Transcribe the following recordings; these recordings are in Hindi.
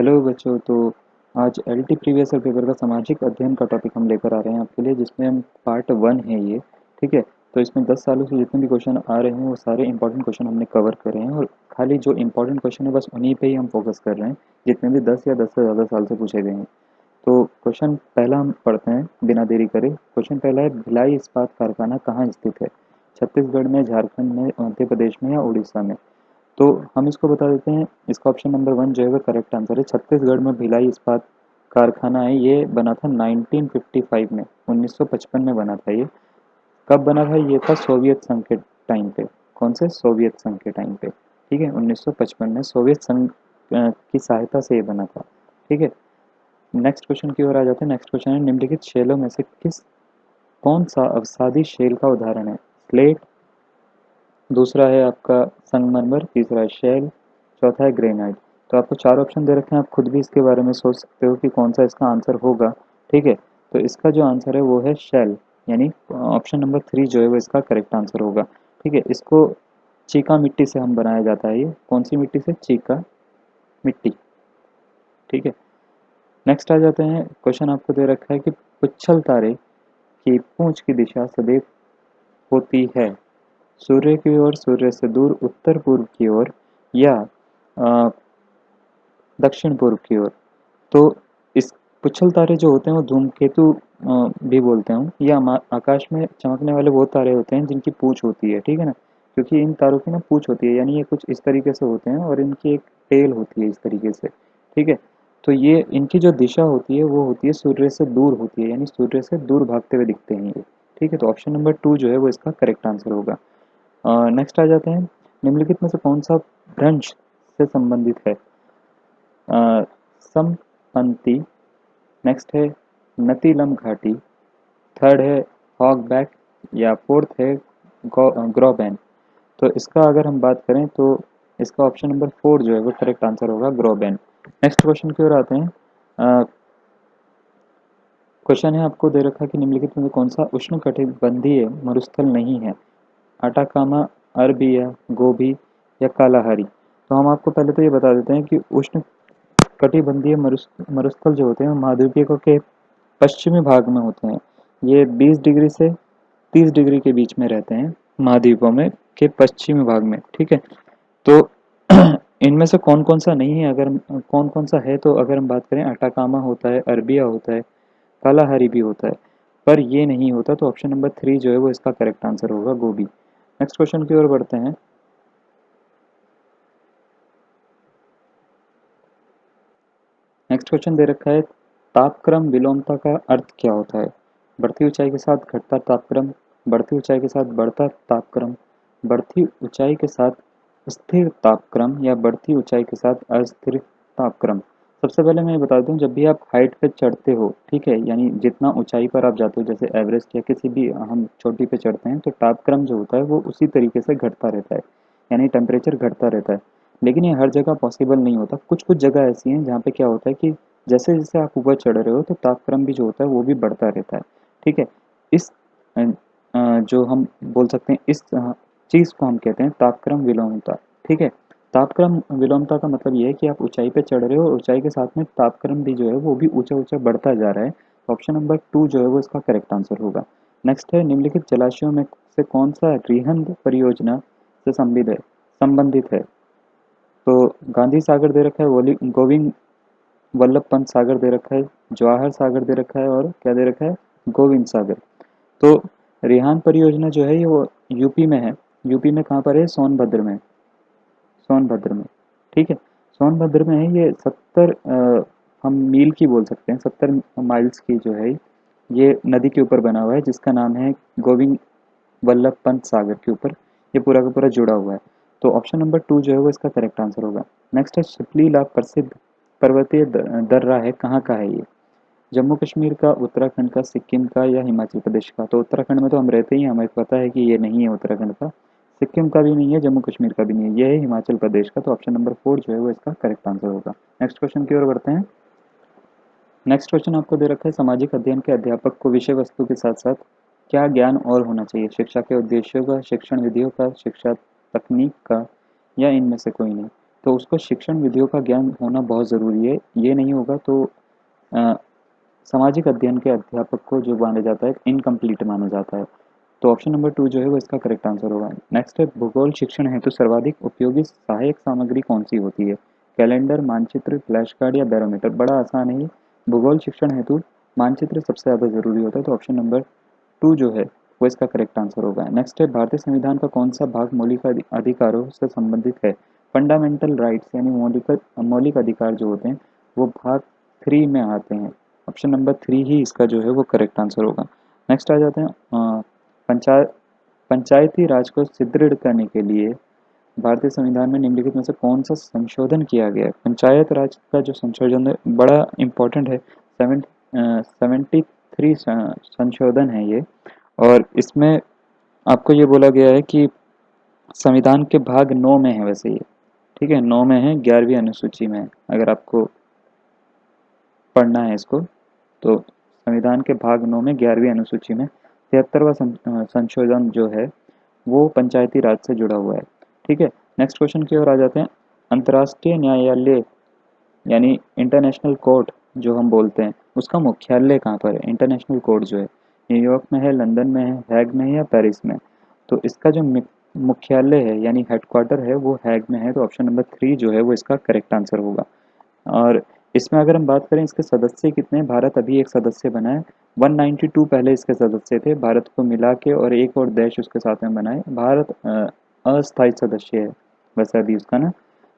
हेलो बच्चों। तो आज एलटी प्रीवियस ईयर पेपर का सामाजिक अध्ययन का टॉपिक हम लेकर आ रहे हैं आपके लिए, जिसमें हम पार्ट 1 है ये। ठीक है। तो इसमें 10 सालों से जितने भी क्वेश्चन आ रहे हैं वो सारे इंपॉर्टेंट क्वेश्चन हमने कवर करे हैं, और खाली जो इंपॉर्टेंट क्वेश्चन है बस उन्हीं पे ही हम फोकस कर रहे हैं, जितने भी 10 या 10 से ज़्यादा साल से पूछे गए हैं। तो क्वेश्चन पहला हम पढ़ते हैं बिना देरी करे। क्वेश्चन पहला है, भिलाई इस्पात कारखाना कहाँ स्थित है? छत्तीसगढ़ में, झारखंड में, मध्य प्रदेश में या उड़ीसा में? तो हम इसको बता देते हैं। इसका ऑप्शन नंबर 1 जो है वो करेक्ट आंसर है। छत्तीसगढ़ में भिलाई इस्पात कारखाना है, ये बना था 1955 में, 1955 में बना था ये। कब बना था? ये था सोवियत संघ के टाइम पे। कौन से? सोवियत संघ के टाइम पे। ठीक है, 1955 में सोवियत संघ की सहायता से ये बना था। ठीक है। नेक्स्ट क्वेश्चन की ओर आ जाते हैं। नेक्स्ट क्वेश्चन है, निम्नलिखित शेलों में से कौन सा अवसादी शेल का उदाहरण है? स्लेट, दूसरा है आपका संगमरमर, तीसरा है शेल, चौथा है ग्रेनाइट। तो आपको 4 ऑप्शन दे रखे हैं, आप खुद भी इसके बारे में सोच सकते हो कि कौन सा इसका आंसर होगा। ठीक है। तो इसका जो आंसर है वो है शेल, यानी ऑप्शन नंबर 3 जो है वो इसका करेक्ट आंसर होगा। ठीक है। इसको चीका मिट्टी से हम बनाया जाता है। ये कौन सी मिट्टी से? चीका मिट्टी। ठीक है। नेक्स्ट आ जाते हैं। क्वेश्चन आपको दे रखा है कि पुच्छल तारे की पूंछ की दिशा सदैव होती है सूर्य की ओर, सूर्य से दूर, उत्तर पूर्व की ओर, या अ, दक्षिण पूर्व की ओर। तो इस पुच्छल तारे जो होते हैं वो धूमकेतु भी बोलते हैं, या आकाश में चमकने वाले वो तारे होते हैं जिनकी पूंछ होती है। ठीक है ना, क्योंकि इन तारों की ना पूंछ होती है, यानी ये कुछ इस तरीके से होते हैं और इनकी एक टेल होती है इस तरीके से। ठीक है। तो ये इनकी जो दिशा होती है वो होती है सूर्य से दूर होती है, यानी सूर्य से दूर भागते हुए दिखते हैं ये। ठीक है। तो ऑप्शन नंबर 2 जो है वो इसका करेक्ट आंसर होगा। नेक्स्ट आ जाते हैं। निम्नलिखित में से कौन सा भ्रंश से संबंधित है? समपंती, नेक्स्ट है नतीलम घाटी, थर्ड है हॉगबैक, या फोर्थ है ग्रोबैन। तो इसका अगर हम बात करें तो इसका ऑप्शन नंबर 4 जो है वो करेक्ट आंसर होगा, ग्रोबैन। नेक्स्ट क्वेश्चन की ओर आते हैं। क्वेश्चन है, आपको दे रखा कि निम्नलिखित में से कौन सा उष्णकटिबंधीय मरुस्थल नहीं है? अटाकामा, अरबिया, गोबी, या कालाहारी। तो हम आपको पहले तो ये बता देते हैं कि उष्ण कटिबंधीय मरुस्थल जो होते हैं महाद्वीपीय के पश्चिमी भाग में होते हैं। ये 20 डिग्री से 30 डिग्री के बीच में रहते हैं महाद्वीपों में के पश्चिमी भाग में। ठीक है। तो इनमें से कौन कौन सा नहीं है? अगर कौन कौन सा है, तो अगर हम बात करें, अटाकामा होता है, अरबिया होता है, कालाहारी भी होता है, पर ये नहीं होता। तो ऑप्शन नंबर 3 जो है वो इसका करेक्ट आंसर होगा, गोबी। नेक्स्ट क्वेश्चन की ओर बढ़ते हैं। नेक्स्ट क्वेश्चन दे रखा है, तापक्रम विलोमता का अर्थ क्या होता है? बढ़ती ऊंचाई के साथ घटता तापक्रम, बढ़ती ऊंचाई के साथ बढ़ता तापक्रम, बढ़ती ऊंचाई के साथ स्थिर तापक्रम, या बढ़ती ऊंचाई के साथ अस्थिर तापक्रम। सबसे पहले मैं ये बता दूं, जब भी आप हाइट पे चढ़ते हो, ठीक है, यानी जितना ऊंचाई पर आप जाते हो, जैसे एवरेस्ट या किसी भी हम चोटी पे चढ़ते हैं, तो तापक्रम जो होता है वो उसी तरीके से घटता रहता है, यानी टेम्परेचर घटता रहता है। लेकिन ये हर जगह पॉसिबल नहीं होता। कुछ कुछ जगह ऐसी हैं जहाँ पे क्या होता है कि जैसे जैसे आप ऊपर चढ़ रहे हो तो तापक्रम भी जो होता है वो भी बढ़ता रहता है। ठीक है। इस जो हम बोल सकते हैं, इस चीज़ को हम कहते हैं तापक्रम विलोमता। ठीक है। तापक्रम विलोमता का मतलब ये है कि आप ऊंचाई पे चढ़ रहे हो और ऊंचाई के साथ में तापक्रम भी जो है वो भी ऊंचा ऊंचा बढ़ता जा रहा है। ऑप्शन नंबर 2 जो है वो इसका करेक्ट आंसर होगा। नेक्स्ट है, निम्नलिखित जलाशयों में से कौन सा रिहंद परियोजना से संबंधित है? तो गांधी सागर दे रखा है, गोविंद वल्लभ पंत सागर दे रखा है, जवाहर सागर दे रखा है, और क्या दे रखा है? गोविंद सागर। तो रिहान परियोजना जो है ये वो यूपी में है। यूपी में कहाँ पर है? सोनभद्र में। सोनभद्र में। ठीक है। सोनभद्र में है ये। 70 हम मील की बोल सकते हैं, 70 माइल्स की जो है ये नदी के ऊपर बना हुआ है, जिसका नाम है गोविंद वल्लभ पंत सागर के ऊपर ये पूरा का पूरा जुड़ा हुआ है। तो ऑप्शन नंबर 2 जो है वो इसका करेक्ट आंसर होगा। नेक्स्ट है, शिपलीला प्रसिद्ध पर्वतीय दर्रा है, कहाँ का है ये? जम्मू कश्मीर का, उत्तराखंड का, सिक्किम का, या हिमाचल प्रदेश का? तो उत्तराखंड में तो हम रहते ही हैं, हमें पता है कि ये नहीं है उत्तराखंड का, सिक्किम का भी नहीं है, जम्मू कश्मीर का भी नहीं है, ये है हिमाचल प्रदेश का। तो ऑप्शन नंबर 4 जो है वो इसका करेक्ट आंसर होगा। नेक्स्ट क्वेश्चन की ओर बढ़ते हैं। नेक्स्ट क्वेश्चन आपको दे रखा है, सामाजिक अध्ययन के अध्यापक को विषय वस्तु के साथ साथ क्या ज्ञान और होना चाहिए? शिक्षा के उद्देश्यों का, शिक्षण विधियों का, शिक्षा तकनीक का, या इनमें से कोई नहीं? तो उसको शिक्षण विधियों का ज्ञान होना बहुत ज़रूरी है। ये नहीं होगा तो अ, सामाजिक अध्ययन के अध्यापक को जो माना जाता है इनकम्प्लीट माना जाता है। तो ऑप्शन नंबर 2 जो है वो इसका करेक्ट आंसर होगा। नेक्स्ट है भूगोल शिक्षण हेतु सर्वाधिक उपयोगी सहायक सामग्री कौन-सी होती है? कैलेंडर, मानचित्र, फ्लैश कार्ड या बैरोमीटर? बड़ा आसान है ये। भूगोल शिक्षण हेतु मानचित्र सबसे ज़्यादा ज़रूरी होता है, तो ऑप्शन नंबर 2 जो है वो इसका करेक्ट आंसर होगा। नेक्स्ट है भारतीय संविधान का कौन-सा भाग मौलिक अधिकारों से संबंधित है? फंडामेंटल राइट्स यानी मौलिक अधिकार जो होते हैं वो भाग 3 में आते हैं। ऑप्शन नंबर 3 ही इसका जो है वो करेक्ट आंसर होगा। नेक्स्ट आ जाते हैं पंचायत पंचायती राज को सुदृढ़ करने के लिए भारतीय संविधान में निम्नलिखित में से कौन सा संशोधन किया गया है? पंचायत राज का जो संशोधन है बड़ा इम्पोर्टेंट है। 73 संशोधन है ये, और इसमें आपको ये बोला गया है कि संविधान के भाग 9 में है वैसे ये, ठीक है, 9 में है, 11वीं अनुसूची में है। अगर आपको पढ़ना है इसको तो संविधान के भाग 9 में 11वीं अनुसूची में 73वां संशोधन जो है वो पंचायती राज से जुड़ा हुआ है। ठीक है, नेक्स्ट क्वेश्चन की ओर आ जाते हैं। अंतर्राष्ट्रीय न्यायालय यानी इंटरनेशनल कोर्ट जो हम बोलते हैं उसका मुख्यालय कहाँ पर है? इंटरनेशनल कोर्ट जो है न्यूयॉर्क में है, लंदन में है, हैग में है या पेरिस में? तो इसका जो मुख्यालय है यानी हेडक्वार्टर है वो हैग में है, तो ऑप्शन नंबर 3 जो है वो इसका करेक्ट आंसर होगा। और इसमें अगर हम बात करें इसके सदस्य कितने हैं, भारत अभी एक सदस्य बना है। 192 पहले इसके सदस्य थे, भारत को मिला के, और एक और देश उसके साथ में बनाए। भारत अस्थायी सदस्य है वैसे अभी उसका ना,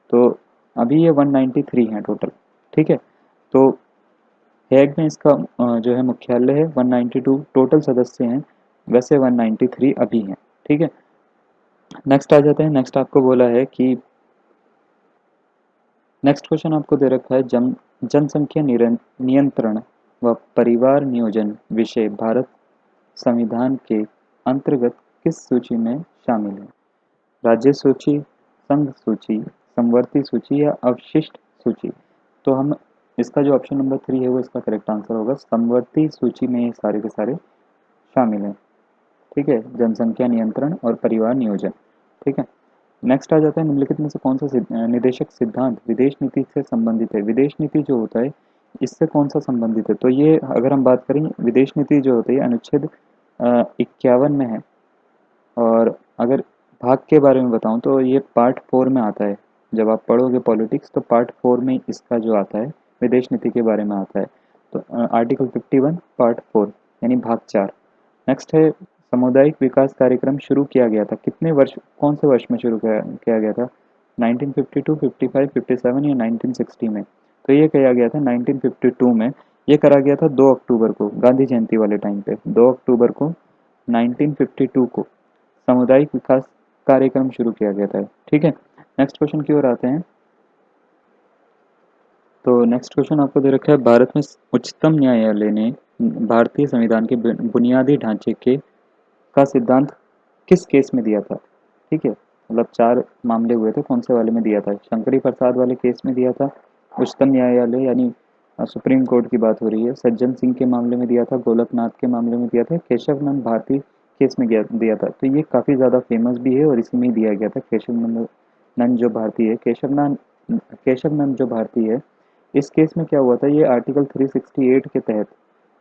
तो अभी ये 193 है टोटल। ठीक है, तो हेग में इसका जो है मुख्यालय है। 192 टोटल सदस्य हैं, वैसे 193 अभी हैं। ठीक है, नेक्स्ट आ जाते हैं। नेक्स्ट आपको बोला है कि नेक्स्ट क्वेश्चन आपको दे रखा है जनसंख्या नियंत्रण व परिवार नियोजन विषय भारत संविधान के अंतर्गत किस सूची में शामिल है? राज्य सूची, संघ सूची, समवर्ती सूची या अवशिष्ट सूची? तो हम इसका जो ऑप्शन नंबर 3 है वो इसका करेक्ट आंसर होगा। समवर्ती सूची में ये सारे के सारे शामिल हैं। ठीक है, जनसंख्या नियंत्रण और परिवार नियोजन। ठीक है, नेक्स्ट आ जाता है निम्नलिखित में से कौन सा निदेशक सिद्धांत विदेश नीति से संबंधित है? विदेश नीति जो होता है इससे कौन सा संबंधित है? तो ये अगर हम बात करें विदेश नीति जो होती है अनुच्छेद 51 में है, और अगर भाग के बारे में बताऊं तो ये पार्ट 4 में आता है। जब आप पढ़ोगे पॉलिटिक्स तो पार्ट 4 में इसका जो आता है विदेश नीति के बारे में आता है। तो आर्टिकल 51 पार्ट 4 यानी भाग 4। नेक्स्ट है सामुदायिक विकास कार्यक्रम शुरू किया गया था कितने वर्ष, कौन से वर्ष में शुरू किया गया था? 1952, 55, 57 या 1960 में? तो ये किया गया था 1952 में। ये करा गया था 2 अक्टूबर को, गांधी जयंती वाले टाइम पे 2 अक्टूबर को 1952 को सामुदायिक विकास कार्यक्रम शुरू किया गया था। ठीक है, नेक्स्ट क्वेश्चन की ओर आते हैं। तो नेक्स्ट क्वेश्चन आपको दे रखा है भारत में उच्चतम न्यायालय ने भारतीय संविधान के बुनियादी ढांचे के का सिद्धांत किस केस में दिया था? ठीक है, मतलब 4 मामले हुए थे, कौन से वाले में दिया था? शंकरी प्रसाद वाले केस में दिया था, उच्चतम न्यायालय यानी सुप्रीम कोर्ट की बात हो रही है, सज्जन सिंह के मामले में दिया था, गोलकनाथ के मामले में दिया था, केशव नंद भारती केस में दिया था। तो ये काफ़ी ज़्यादा फेमस भी है और इसी में ही दिया गया था। नंद जो भारती है, केशव नंद जो भारती है, इस केस में क्या हुआ था, ये आर्टिकल 368 के तहत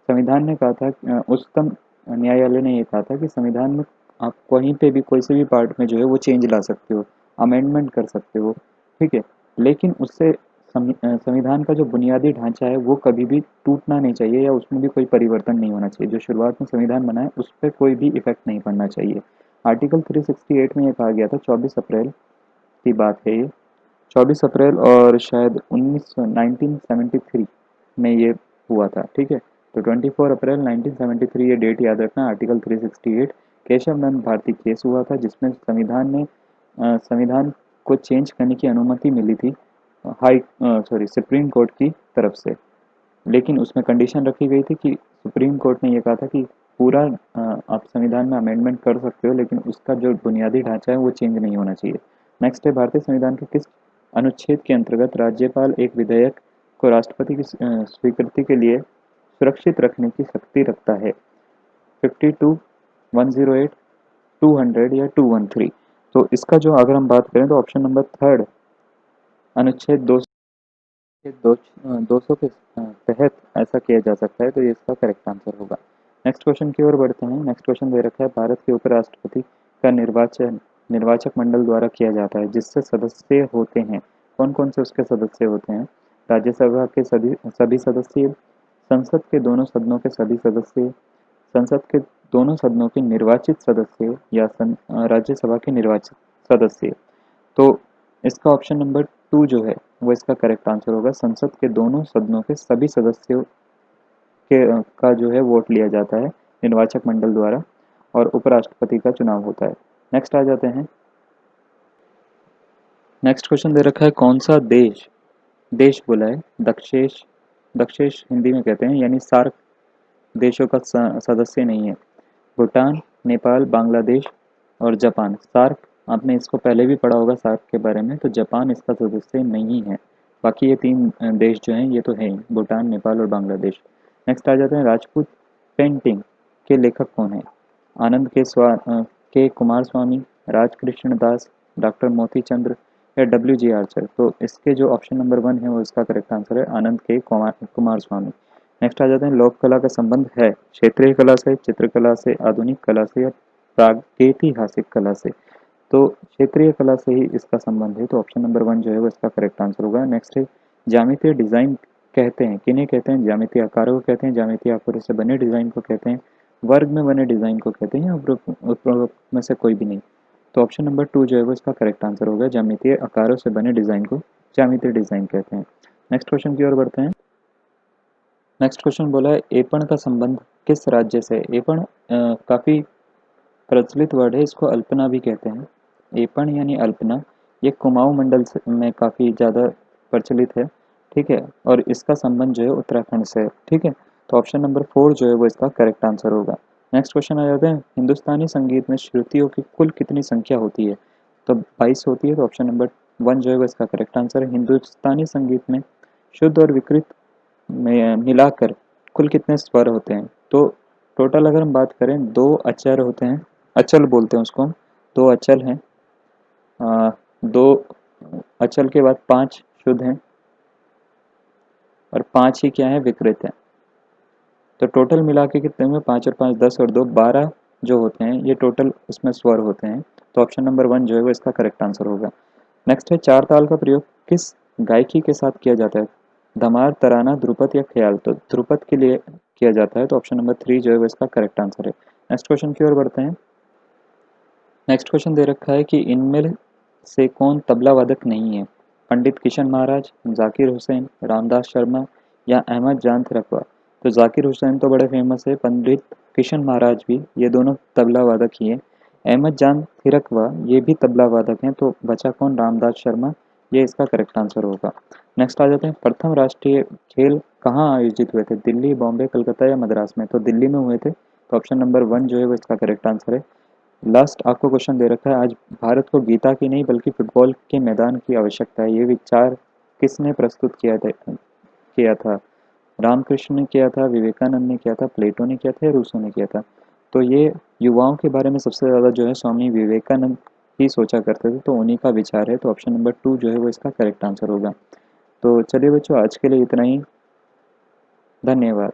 संविधान ने कहा था, उच्चतम न्यायालय ने ये कहा था कि संविधान में आप कहीं पे भी कोई से भी पार्ट में जो है वो चेंज ला सकते हो, अमेंडमेंट कर सकते हो। ठीक है, लेकिन उससे संविधान का जो बुनियादी ढांचा है वो कभी भी टूटना नहीं चाहिए या उसमें भी कोई परिवर्तन नहीं होना चाहिए। जो शुरुआत में संविधान बना है उस पर कोई भी इफेक्ट नहीं पड़ना चाहिए। आर्टिकल 368 में ये कहा गया था, 24 अप्रैल की बात है ये, 24 अप्रैल और शायद 1973 में ये हुआ था। ठीक है, तो 24 अप्रैल 1973 ये डेट याद रखना। आर्टिकल 368 केशव नंद भारती केस हुआ था जिसमें संविधान को चेंज करने की अनुमति मिली थी सुप्रीम कोर्ट की तरफ से। लेकिन उसमें कंडीशन रखी गई थी कि सुप्रीम कोर्ट ने ये कहा था कि पूरा आप संविधान में अमेंडमेंट कर सकते हो लेकिन उसका जो बुनियादी ढांचा है वो चेंज नहीं होना चाहिए। नेक्स्ट है भारतीय संविधान के किस अनुच्छेद के अंतर्गत राज्यपाल एक विधेयक को राष्ट्रपति की स्वीकृति के लिए सुरक्षित रखने की शक्ति रखता है? 52, 108, 200 या 213? तो इसका जो अगर हम बात करें तो ऑप्शन नंबर 3 अनुच्छेद 200 के तहत ऐसा किया जा सकता है, तो ये इसका करेक्ट आंसर होगा। नेक्स्ट क्वेश्चन की ओर बढ़ते हैं। नेक्स्ट क्वेश्चन दे रखा है, भारत के उपराष्ट्रपति का निर्वाचन निर्वाचक मंडल द्वारा किया जाता है, जिससे सदस्य होते हैं। कौन कौन से उसके सदस्य होते हैं? राज्यसभा के सभी सभी सदस्य, संसद के दोनों सदनों के सभी सदस्य, संसद के दोनों सदनों के निर्वाचित सदस्य, या राज्यसभा के निर्वाचित सदस्य। तो इसका ऑप्शन नंबर 2 जो है वो इसका करेक्ट आंसर होगा। संसद के दोनों सदनों के सभी सदस्यों के का जो है वोट लिया जाता है निर्वाचक मंडल द्वारा, और उपराष्ट्रपति का चुनाव होता है। नेक्स्ट आ जाते हैं। नेक्स्ट क्वेश्चन दे रखा है, कौन सा देश देश बोला है दक्षेश दक्षेश हिंदी में कहते हैं, यानी सार्क देशों का सदस्य नहीं है? भूटान, नेपाल, बांग्लादेश और जापान। सार्क, आपने इसको पहले भी पढ़ा होगा सार्क के बारे में, तो जापान इसका सदस्य नहीं है। बाकी ये 3 देश जो हैं ये तो है ही, भूटान, नेपाल और बांग्लादेश। नेक्स्ट आ जाते हैं, राजपूत पेंटिंग के लेखक कौन है? आनंद के कुमार स्वामी, राजकृष्ण दास, डॉक्टर मोती चंद्र या डब्ल्यू जी आर्चर। तो इसके जो ऑप्शन नंबर 1 है वो इसका करेक्ट आंसर है, आनंद के कुमार स्वामी। नेक्स्ट आ जाते हैं, लोक कला का संबंध है क्षेत्रीय कला से, चित्रकला से, आधुनिक कला से या प्रागैतिहासिक कला से? तो क्षेत्रीय कला से ही इसका संबंध है, तो ऑप्शन नंबर 1 जो है वो इसका करेक्ट आंसर होगा। नेक्स्ट है, ज्यामितीय डिजाइन कहते हैं किन्हें कहते हैं? ज्यामितीय आकारों को कहते हैं, ज्यामितीय आकारों से बने डिजाइन को कहते हैं, वर्ग में बने डिजाइन को कहते हैं, या उपरोक्त में से कोई भी नहीं? तो ऑप्शन नंबर 2 जो है वो इसका करेक्ट आंसर होगा। ज्यामितीय आकारों से बने डिजाइन को ज्यामितीय डिजाइन कहते हैं। नेक्स्ट क्वेश्चन की ओर बढ़ते हैं। नेक्स्ट क्वेश्चन बोला है, एपण का संबंध किस राज्य से? एपण काफ़ी प्रचलित वर्ड है, इसको अल्पना भी कहते हैं। एपण यानी अल्पना, ये कुमाऊं मंडल में काफ़ी ज़्यादा प्रचलित है, ठीक है, और इसका संबंध जो है उत्तराखंड से है, ठीक है। तो ऑप्शन नंबर 4 जो है वो इसका करेक्ट आंसर होगा। नेक्स्ट क्वेश्चन आ जाते हैं, हिंदुस्तानी संगीत में श्रुतियों की कुल कितनी संख्या होती है? तो 22 होती है, तो ऑप्शन नंबर 1 जो है वो इसका करेक्ट आंसर है। हिंदुस्तानी संगीत में शुद्ध और विकृत में मिलाकर कुल कितने स्वर होते हैं? तो टोटल अगर हम बात करें, 2 अचर होते हैं, अचल बोलते हैं उसको हम, 2 अचल हैं, 2 अचल के बाद 5 शुद्ध हैं, और 5 ही क्या है, विकृत हैं। तो टोटल मिला के कितने में, 5 और 5 10 और 2 12 जो होते हैं, ये टोटल उसमें स्वर होते हैं। तो ऑप्शन नंबर 1 जो है वो इसका करेक्ट आंसर होगा। नेक्स्ट है, चार ताल का प्रयोग किस गायकी के साथ किया जाता है? धमार, तराना, ध्रुपद या ख्याल? तो ध्रुपद के लिए किया जाता है, तो ऑप्शन नंबर 3 जो है वो इसका करेक्ट आंसर है। नेक्स्ट क्वेश्चन की ओर बढ़ते हैं। नेक्स्ट क्वेश्चन दे रखा है कि इनमें से कौन तबला वादक नहीं है? पंडित किशन महाराज, जाकिर हुसैन, रामदास शर्मा या अहमद जान थिरकवा? तो जाकिर हुसैन तो बड़े फेमस है, पंडित किशन महाराज भी, ये दोनों तबला वादक ही है। अहमद जान थिरकवा ये भी तबला वादक हैं, तो बचा कौन, रामदास शर्मा, ये इसका करेक्ट आंसर होगा। नेक्स्ट आ जाते हैं, प्रथम राष्ट्रीय खेल कहाँ आयोजित हुए थे? दिल्ली, बॉम्बे, कलकत्ता या मद्रास में? तो दिल्ली में हुए थे, तो ऑप्शन नंबर 1 जो है वो इसका करेक्ट आंसर है। लास्ट आपको क्वेश्चन दे रखा है, आज भारत को गीता की नहीं बल्कि फुटबॉल के मैदान की आवश्यकता है, ये विचार किसने प्रस्तुत किया था? रामकृष्ण ने किया था, विवेकानंद ने किया था, प्लेटो ने किया था या रूसो ने किया था? तो ये युवाओं के बारे में सबसे ज़्यादा जो है स्वामी विवेकानंद ही सोचा करते थे, तो उन्हीं का विचार है, तो ऑप्शन नंबर 2 जो है वो इसका करेक्ट आंसर होगा। तो चलिए बच्चों, आज के लिए इतना ही। धन्यवाद।